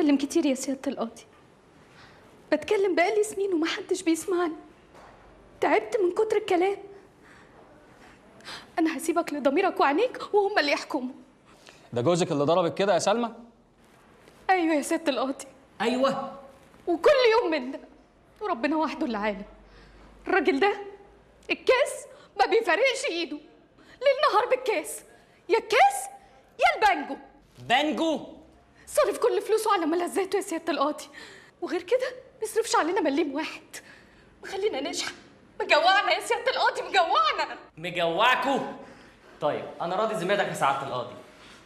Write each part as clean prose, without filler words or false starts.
بتكلم كتير يا سيادة القاضي. بتكلم بقالي سنين ومحدش بيسمعني. تعبت من كتر الكلام. أنا هسيبك لضميرك وعينيك وهم اللي يحكموا. ده جوزك اللي ضربك كده يا سلمى؟ أيوة يا سيادة القاضي. أيوة. وكل يوم من ده، وربنا وحده اللي عالم. الراجل ده الكاس ما بيفرقش ايده، ليل نهار بالكاس، يا الكاس يا البانجو. بانجو؟ صرف كل فلوسه على ملذاته يا سيادة القاضي، وغير كده بيصرفش علينا مليم واحد. مخلينا نشحن، مجوعنا يا سيادة القاضي، مجوعنا. مجوعكوا؟ طيب انا راضي ذمتك يا سعاده القاضي.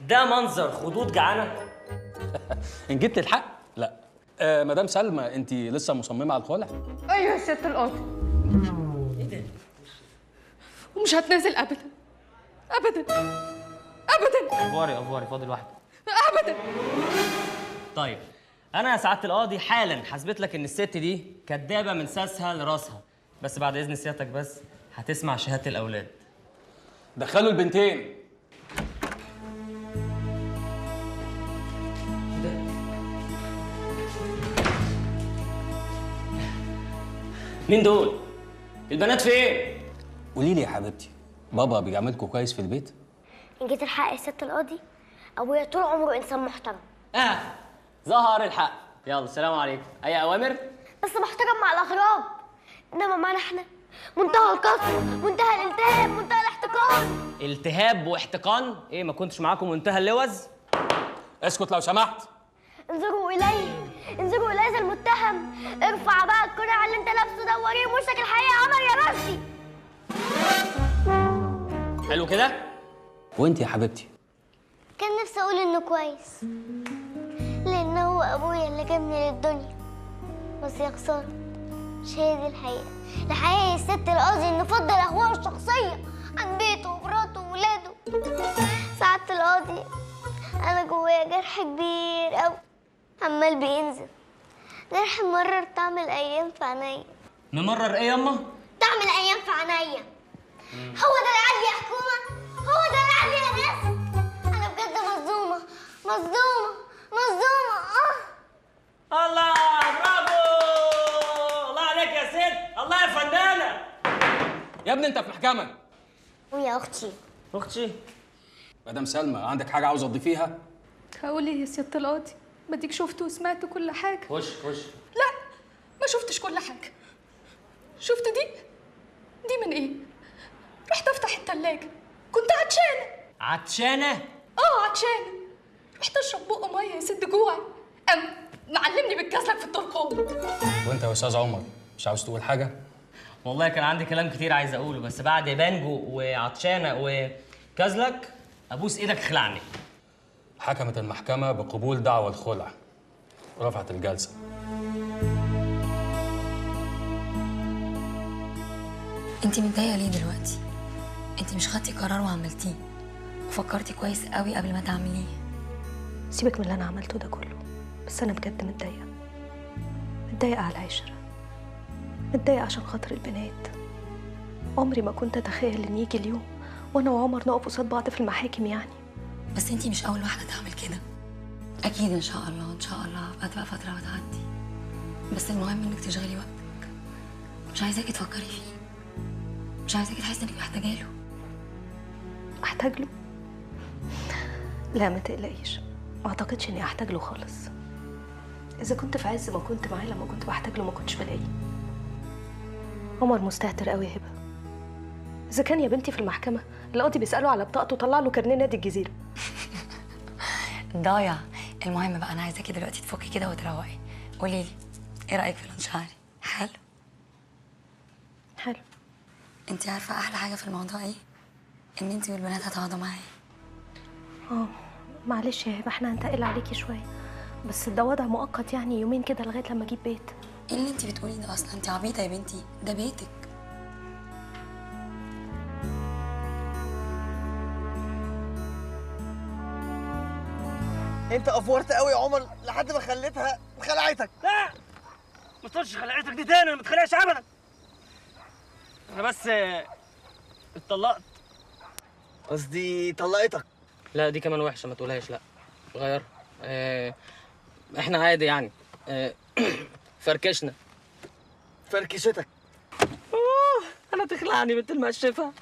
ده منظر خدود جعانه؟ إن جيت للحق لا. مدام سلمى، أنت لسه مصممة على الخلع؟ ايوه يا سيادة القاضي. ايه ده؟ ومش هتنازل ابدا ابدا ابدا. افواري فاضل واحده. ابدا. طيب انا يا سعاده القاضي حالا حسبت لك ان الست دي كدابه من ساسها لراسها، بس بعد اذن سيادتك بس هتسمع شهاده الاولاد. دخلوا البنتين. مين دول؟ البنات فين؟ قولي لي يا حبيبتي، بابا بيعملكوا كويس في البيت؟ إن جيت الحق يا سيادة القاضي، أبويا طول عمره إنسان محترم. ظهر الحق. يلا السلام عليكم. اي اوامر؟ بس محترم مع الأغراب، إنما معنا إحنا منتهى القسوة، منتهى الالتهاب، منتهى الاحتقان. التهاب واحتقان؟ ايه ما كنتش معاكم منتهى اللوز؟ اسكت لو سمحت. انظروا إليه، انظروا إليه ذا المتهم. ارفع بقى القناع اللي أنت لابسه ده ووريهم وشك الحقيقي يا عمر يا رشدي. حلو كده؟ وانت يا حبيبتي؟ كان نفسي أقول إنه كويس، لأن هو أبويا اللي جابني للدنيا. بس يا خسارة، مش هي دي الحقيقة. الحقيقة يا ست القاضي إنه فضل أهواءه الشخصية عن بيته ومراته وولاده. سعادة القاضي، أنا جوايا جرح كبير أوي عمال بينزل، جرح ممرر طعم الأيام في عينيا. ممرر ايه ياما؟ طعم الأيام في عينيا. هو ده العدل يا حكومة؟ هو ده العدل يا ناس؟ أنا بجد مظلومة مظلومة مظلومة. الله، برافو، الله عليك يا ست، الله يا فنانة. يا ابني انت في محكمة. ويا أختي. اختي؟ مدام سلمى، عندك حاجة عاوزة تضيفيها؟ هقول ايه يا سيادة القاضي؟ بديك شفت وسمعت كل حاجة. خش. لا، ما شفتش كل حاجة. شفت دي من ايه؟ رحت افتح التلاجة، كنت عطشانة؟ عطشانة. رحت اشرب بق ميه يا ست جوعي، قام معلمني بالكسلك في الترقوم. وانت يا استاذ عمر، مش عاوز تقول حاجة؟ والله كان عندي كلام كتير عايز اقوله، بس بعد بانجو وعطشانة وكازلك ابوس ايدك اخلعني. حكمت المحكمة بقبول دعوى الخلع، رفعت الجلسة. انت متضايقه ليه دلوقتي؟ انت مش خدتي قرار وعملتيه وفكرتي كويس قوي قبل ما تعمليه. سيبك من اللي انا عملته ده كله، بس انا بجد متضايقه على العشره، متضايقه عشان خاطر البنات. عمري ما كنت اتخيل ان يجي اليوم وانا وعمر نقف قصاد بعض في المحاكم يعني. بس انت مش اول واحده تعمل كده، اكيد ان شاء الله هتبقى فتره وتعدي. بس المهم انك تشغلي وقتك، مش عايزاكي تفكري فيه، مش عايزاكي تحسي انك محتاجه له. احتاج له؟ لا ما تقلقيش، ما اعتقدش اني احتاج له خالص. اذا كنت في عز ما كنت معاه لما كنت بحتاج له ما كنتش بلاقيه. عمر مستهتر قوي يا هبه. اذا كان يا بنتي في المحكمه القاضي بيساله على بطاقته طلع له كارنيه نادي الجزيره. ضايع. المهم بقى انا عايزاكي دلوقتي تفكي كده وتروقي. قولي لي ايه رايك في الانشعاري؟ حلو. انت عارفه احلى حاجه في الموضوع ايه؟ ان انت والبنات هتقعدوا معايا. معلش يا هبه، احنا هنتقل عليكي شويه، بس ده وضع مؤقت يعني، يومين كده لغايه لما اجيب بيت. ايه اللي انت بتقوليه ده اصلا؟ انت عبيطه يا بنتي، ده بيتك. انت افورت قوي يا عمر لحد ما خليتها خلعتك. لا ما تقولش خلعتك دي تاني، انا ما اتخلقش ابدا. انا بس اتطلقت. قصدي طلقتك. لا دي كمان وحشه، ما تقولهاش. لا غير. احنا عادي يعني. فركشنا. فركشتك. انا تخلعني بنت المقشفه.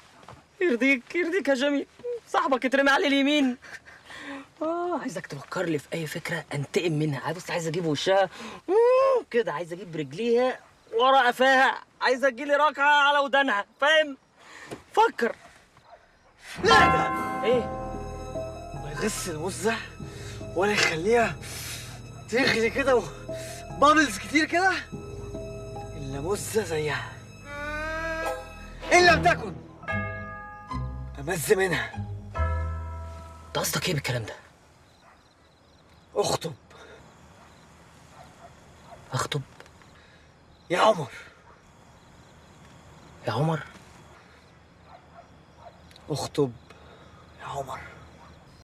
يرضيك يا جميل، صاحبك يترمي على اليمين. عايزك تفكر لي في اي فكره انتقم منها. بص، عايز اجيب وشها كده، عايز اجيب رجليها ورا قفاها، عايز اجيلي ركعه على ودانها، فاهم؟ فكر. لا ده ايه؟ ما يغسل الموزة ولا يخليها تغلي كده وبابلز كتير كده الا موزة زيها، ان لم تكن امز منها. انت قصدك ايه بالكلام ده؟ اخطب اخطب؟ يا عمر. يا عمر؟ اخطب يا عمر.